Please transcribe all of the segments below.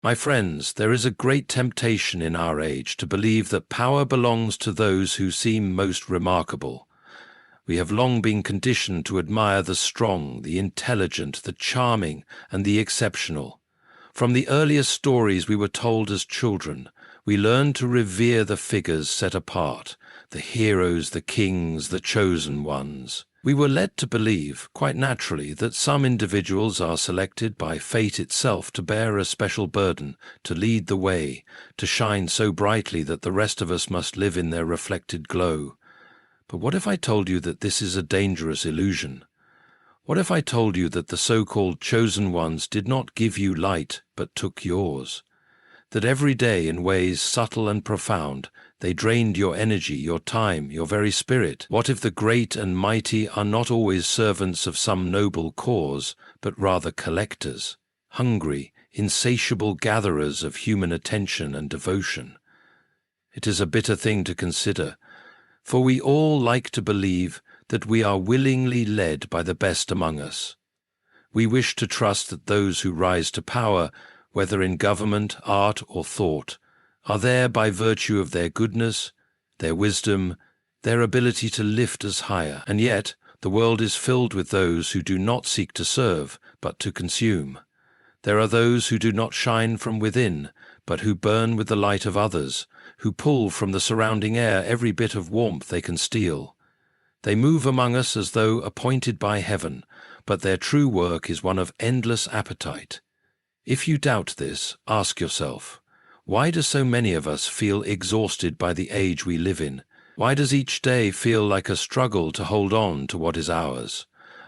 My friends, there is a great temptation in our age to believe that power belongs to those who seem most remarkable. We have long been conditioned to admire the strong, the intelligent, the charming, and the exceptional. From the earliest stories we were told as children, we learned to revere the figures set apart, the heroes, the kings, the chosen ones. We were led to believe, quite naturally, that some individuals are selected by fate itself to bear a special burden, to lead the way, to shine so brightly that the rest of us must live in their reflected glow. But what if I told you that this is a dangerous illusion? What if I told you that the so-called chosen ones did not give you light, but took yours? That every day, in ways subtle and profound, they drained your energy, your time, your very spirit? What if the great and mighty are not always servants of some noble cause, but rather collectors, hungry, insatiable gatherers of human attention and devotion? It is a bitter thing to consider, for we all like to believe that we are willingly led by the best among us. We wish to trust that those who rise to power, whether in government, art, or thought, are there by virtue of their goodness, their wisdom, their ability to lift us higher. And yet, the world is filled with those who do not seek to serve, but to consume. There are those who do not shine from within, but who burn with the light of others, who pull from the surrounding air every bit of warmth they can steal. They move among us as though appointed by heaven, but their true work is one of endless appetite. If you doubt this, ask yourself, why do so many of us feel exhausted by the age we live in? Why does each day feel like a struggle to hold on to what is ours?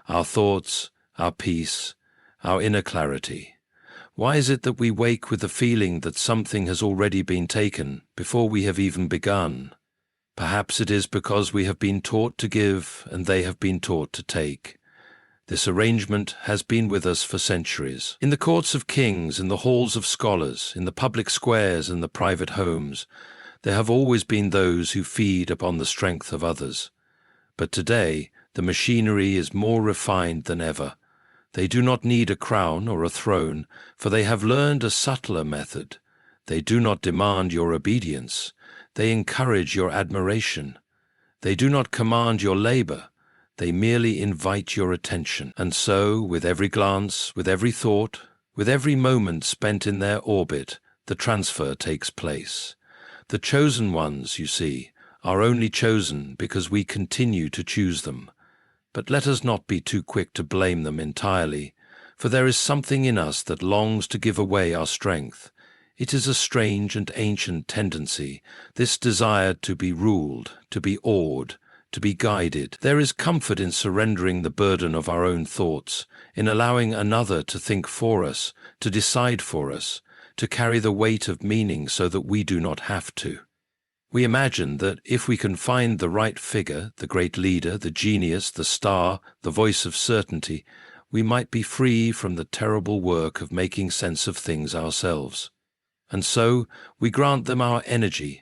Our thoughts, our peace, our inner clarity. Why is it that we wake with the feeling that something has already been taken before we have even begun? Perhaps it is because we have been taught to give and they have been taught to take. This arrangement has been with us for centuries. In the courts of kings, in the halls of scholars, in the public squares and the private homes, there have always been those who feed upon the strength of others. But today, the machinery is more refined than ever. They do not need a crown or a throne, for they have learned a subtler method. They do not demand your obedience. They encourage your admiration. They do not command your labor. They merely invite your attention. And so, with every glance, with every thought, with every moment spent in their orbit, the transfer takes place. The chosen ones, you see, are only chosen because we continue to choose them. But let us not be too quick to blame them entirely, for there is something in us that longs to give away our strength. It is a strange and ancient tendency, this desire to be ruled, to be awed, to be guided. There is comfort in surrendering the burden of our own thoughts, in allowing another to think for us, to decide for us, to carry the weight of meaning so that we do not have to. We imagine that if we can find the right figure, the great leader, the genius, the star, the voice of certainty, we might be free from the terrible work of making sense of things ourselves. And so we grant them our energy.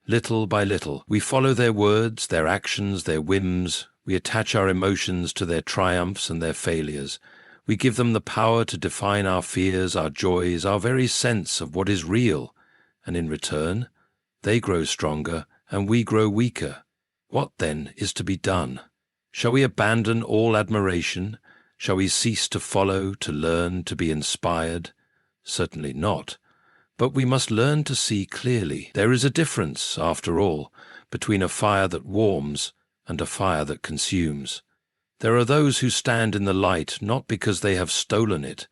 Little by little, we follow their words, their actions, their whims. We attach our emotions to their triumphs and their failures. We give them the power to define our fears, our joys, our very sense of what is real. And in return, they grow stronger and we grow weaker. What then is to be done? Shall we abandon all admiration? Shall we cease to follow, to learn, to be inspired? Certainly not. But we must learn to see clearly. There is a difference, after all, between a fire that warms and a fire that consumes. There are those who stand in the light not because they have stolen it,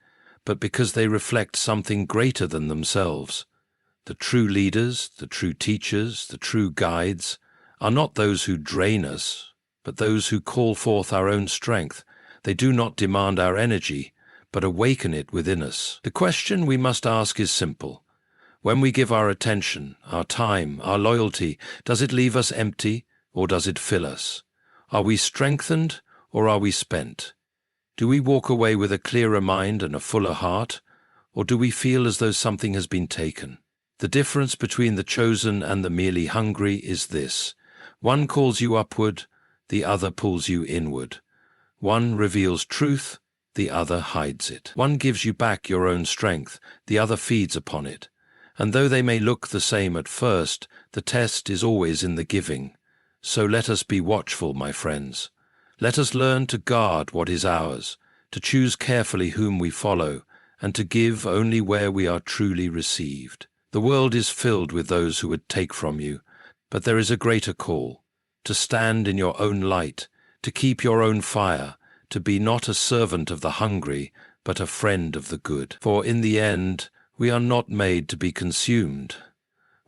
but because they reflect something greater than themselves. The true leaders, the true teachers, the true guides are not those who drain us, but those who call forth our own strength. They do not demand our energy, but awaken it within us. The question we must ask is simple. When we give our attention, our time, our loyalty, does it leave us empty or does it fill us? Are we strengthened or are we spent? Do we walk away with a clearer mind and a fuller heart, or do we feel as though something has been taken? The difference between the chosen and the merely hungry is this. One calls you upward, the other pulls you inward. One reveals truth, the other hides it. One gives you back your own strength, the other feeds upon it. And though they may look the same at first, the test is always in the giving. So let us be watchful, my friends. Let us learn to guard what is ours, to choose carefully whom we follow, and to give only where we are truly received. The world is filled with those who would take from you, but there is a greater call, to stand in your own light, to keep your own fire, to be not a servant of the hungry, but a friend of the good. For in the end, we are not made to be consumed.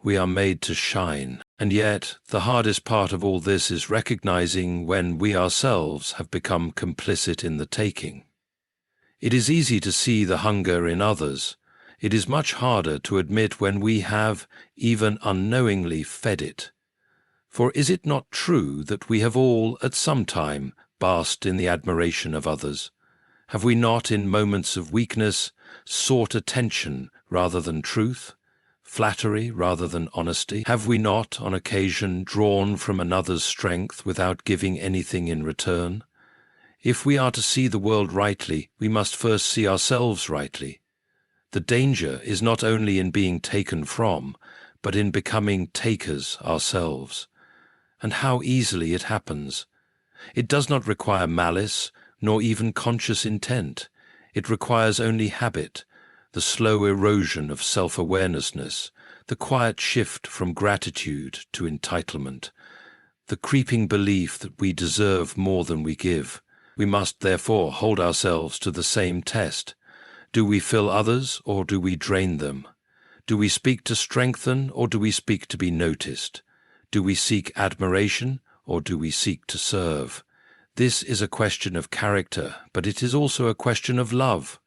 We are made to shine. And yet, the hardest part of all this is recognizing when we ourselves have become complicit in the taking. It is easy to see the hunger in others. It is much harder to admit when we have, even unknowingly, fed it. For is it not true that we have all, at some time, basked in the admiration of others? Have we not, in moments of weakness, sought attention rather than truth, flattery rather than honesty? Have we not, on occasion, drawn from another's strength without giving anything in return? If we are to see the world rightly, we must first see ourselves rightly. The danger is not only in being taken from, but in becoming takers ourselves. And how easily it happens. It does not require malice, nor even conscious intent. It requires only habit, the slow erosion of self-awarenessness, the quiet shift from gratitude to entitlement, the creeping belief that we deserve more than we give. We must therefore hold ourselves to the same test. Do we fill others, or do we drain them? Do we speak to strengthen, or do we speak to be noticed? Do we seek admiration, or do we seek to serve? This is a question of character, but it is also a question of love.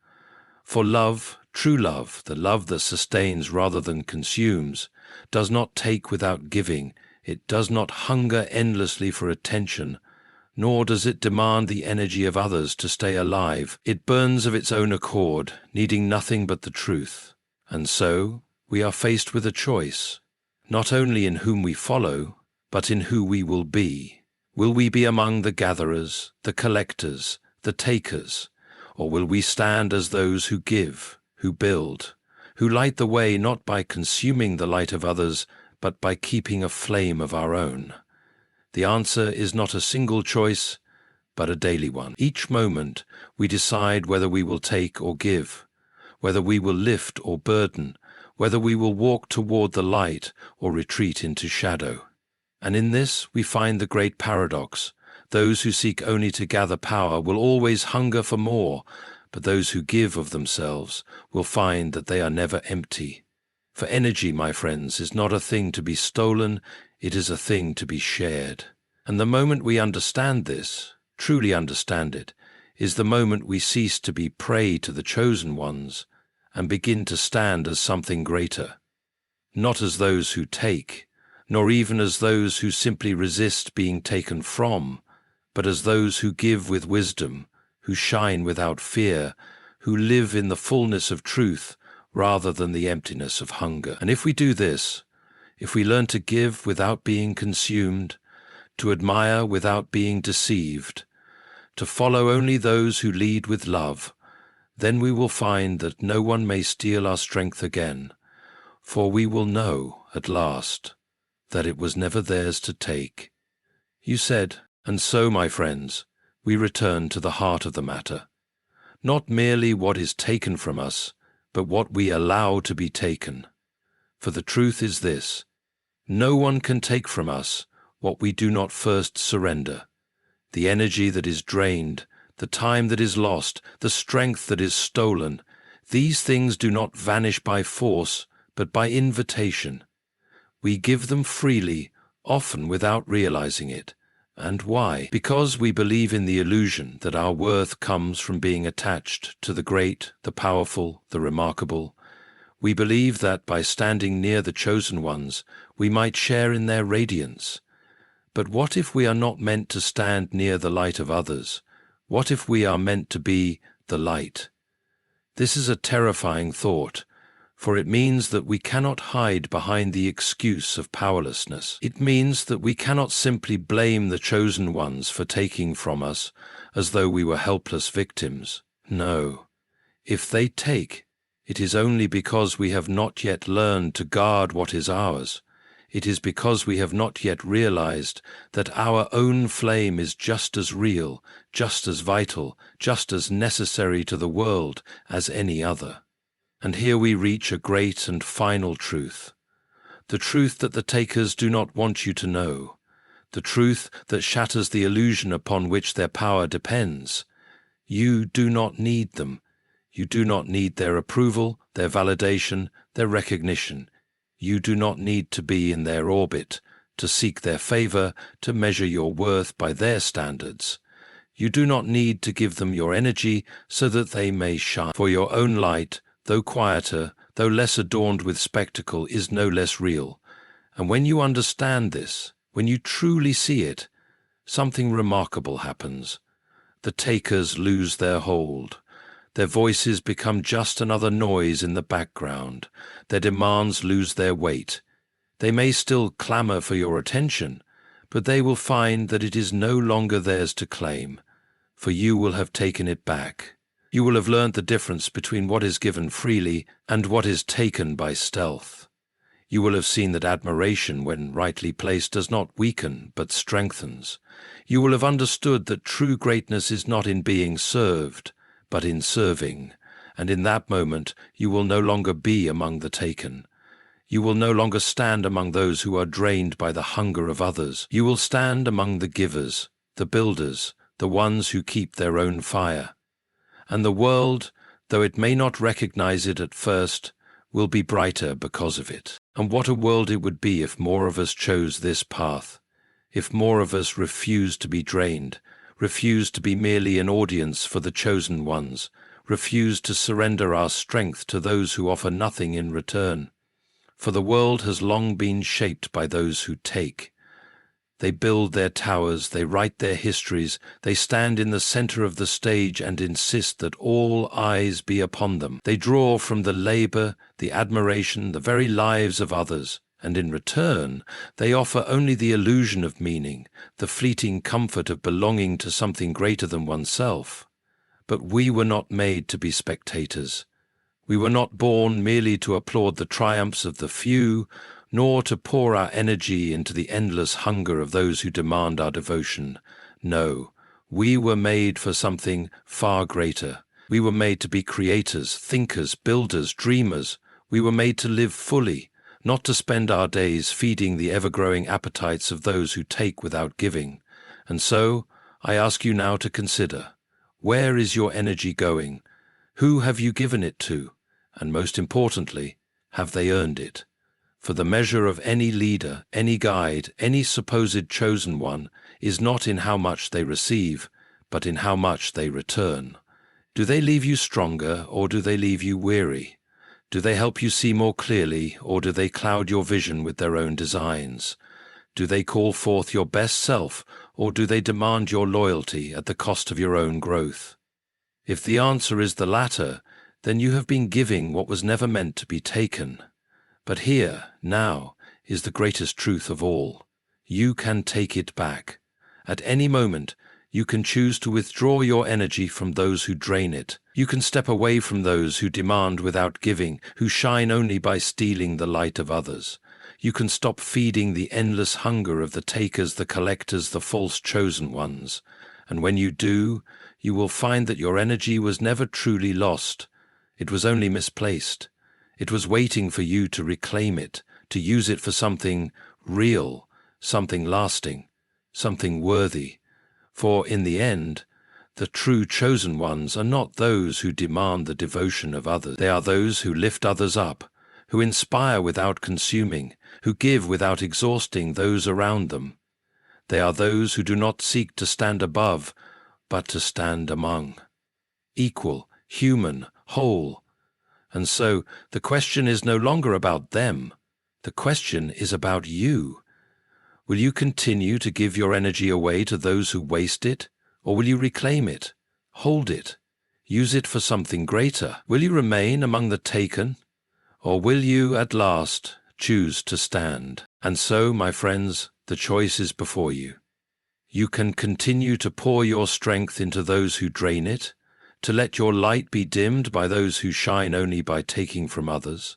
For love, true love, the love that sustains rather than consumes, does not take without giving. It does not hunger endlessly for attention, nor does it demand the energy of others to stay alive. It burns of its own accord, needing nothing but the truth. And so, we are faced with a choice, not only in whom we follow, but in who we will be. Will we be among the gatherers, the collectors, the takers, or will we stand as those who give, who build, who light the way not by consuming the light of others, but by keeping a flame of our own? The answer is not a single choice, but a daily one. Each moment we decide whether we will take or give, whether we will lift or burden, whether we will walk toward the light or retreat into shadow. And in this we find the great paradox. Those who seek only to gather power will always hunger for more, but those who give of themselves will find that they are never empty. For energy, my friends, is not a thing to be stolen, it is a thing to be shared. And the moment we understand this, truly understand it, is the moment we cease to be prey to the chosen ones and begin to stand as something greater, not as those who take, nor even as those who simply resist being taken from, but as those who give with wisdom, who shine without fear, who live in the fullness of truth rather than the emptiness of hunger. And if we do this, if we learn to give without being consumed, to admire without being deceived, to follow only those who lead with love, then we will find that no one may steal our strength again, for we will know, at last, that it was never theirs to take. You said, and so, my friends, we return to the heart of the matter. Not merely what is taken from us, but what we allow to be taken. For the truth is this: no one can take from us what we do not first surrender. The energy that is drained, the time that is lost, the strength that is stolen, these things do not vanish by force, but by invitation. We give them freely, often without realizing it. And why? Because we believe in the illusion that our worth comes from being attached to the great, the powerful, the remarkable. We believe that by standing near the chosen ones, we might share in their radiance. But what if we are not meant to stand near the light of others? What if we are meant to be the light? This is a terrifying thought, for it means that we cannot hide behind the excuse of powerlessness. It means that we cannot simply blame the chosen ones for taking from us as though we were helpless victims. No, if they take, it is only because we have not yet learned to guard what is ours. It is because we have not yet realized that our own flame is just as real, just as vital, just as necessary to the world as any other. And here we reach a great and final truth. The truth that the takers do not want you to know. The truth that shatters the illusion upon which their power depends. You do not need them. You do not need their approval, their validation, their recognition. You do not need to be in their orbit, to seek their favor, to measure your worth by their standards. You do not need to give them your energy so that they may shine. For your own light, though quieter, though less adorned with spectacle, is no less real. And when you understand this, when you truly see it, something remarkable happens. The takers lose their hold. Their voices become just another noise in the background. Their demands lose their weight. They may still clamor for your attention, but they will find that it is no longer theirs to claim, for you will have taken it back. You will have learned the difference between what is given freely and what is taken by stealth. You will have seen that admiration, when rightly placed, does not weaken but strengthens. You will have understood that true greatness is not in being served, but in serving, and in that moment you will no longer be among the taken. You will no longer stand among those who are drained by the hunger of others. You will stand among the givers, the builders, the ones who keep their own fire. And the world, though it may not recognize it at first, will be brighter because of it. And what a world it would be if more of us chose this path, if more of us refused to be drained, refused to be merely an audience for the chosen ones, refused to surrender our strength to those who offer nothing in return. For the world has long been shaped by those who take. They build their towers, they write their histories, they stand in the center of the stage and insist that all eyes be upon them. They draw from the labor, the admiration, the very lives of others, and in return they offer only the illusion of meaning, the fleeting comfort of belonging to something greater than oneself. But we were not made to be spectators. We were not born merely to applaud the triumphs of the few, nor to pour our energy into the endless hunger of those who demand our devotion. No, we were made for something far greater. We were made to be creators, thinkers, builders, dreamers. We were made to live fully, not to spend our days feeding the ever-growing appetites of those who take without giving. And so, I ask you now to consider, where is your energy going? Who have you given it to? And most importantly, have they earned it? For the measure of any leader, any guide, any supposed chosen one is not in how much they receive, but in how much they return. Do they leave you stronger, or do they leave you weary? Do they help you see more clearly, or do they cloud your vision with their own designs? Do they call forth your best self, or do they demand your loyalty at the cost of your own growth? If the answer is the latter, then you have been giving what was never meant to be taken. But here, now, is the greatest truth of all. You can take it back. At any moment, you can choose to withdraw your energy from those who drain it. You can step away from those who demand without giving, who shine only by stealing the light of others. You can stop feeding the endless hunger of the takers, the collectors, the false chosen ones. And when you do, you will find that your energy was never truly lost. It was only misplaced. It was waiting for you to reclaim it, to use it for something real, something lasting, something worthy. For in the end, the true chosen ones are not those who demand the devotion of others. They are those who lift others up, who inspire without consuming, who give without exhausting those around them. They are those who do not seek to stand above, but to stand among. Equal, human, whole. And so the question is no longer about them. The question is about you. Will you continue to give your energy away to those who waste it, or will you reclaim it, hold it, use it for something greater? Will you remain among the taken, or will you at last choose to stand? And so, my friends, the choice is before you. You can continue to pour your strength into those who drain it, to let your light be dimmed by those who shine only by taking from others.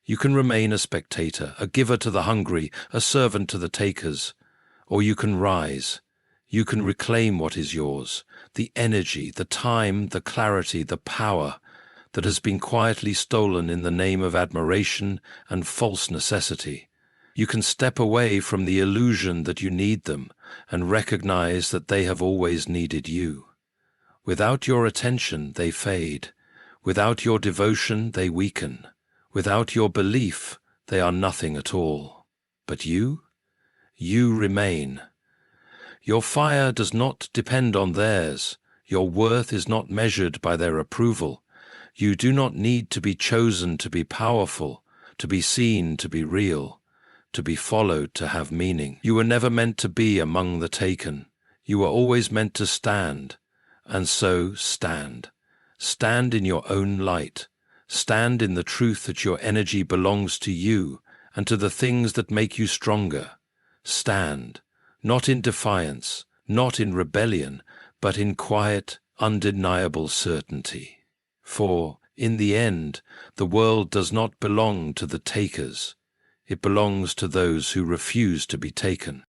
You can remain a spectator, a giver to the hungry, a servant to the takers. Or you can rise. You can reclaim what is yours, the energy, the time, the clarity, the power that has been quietly stolen in the name of admiration and false necessity. You can step away from the illusion that you need them and recognize that they have always needed you. Without your attention, they fade. Without your devotion, they weaken. Without your belief, they are nothing at all. But you remain. Your fire does not depend on theirs. Your worth is not measured by their approval. You do not need to be chosen to be powerful, to be seen to be real, to be followed to have meaning. You were never meant to be among the taken. You were always meant to stand. And so stand. Stand in your own light. Stand in the truth that your energy belongs to you and to the things that make you stronger. Stand, not in defiance, not in rebellion, but in quiet, undeniable certainty. For, in the end, the world does not belong to the takers. It belongs to those who refuse to be taken.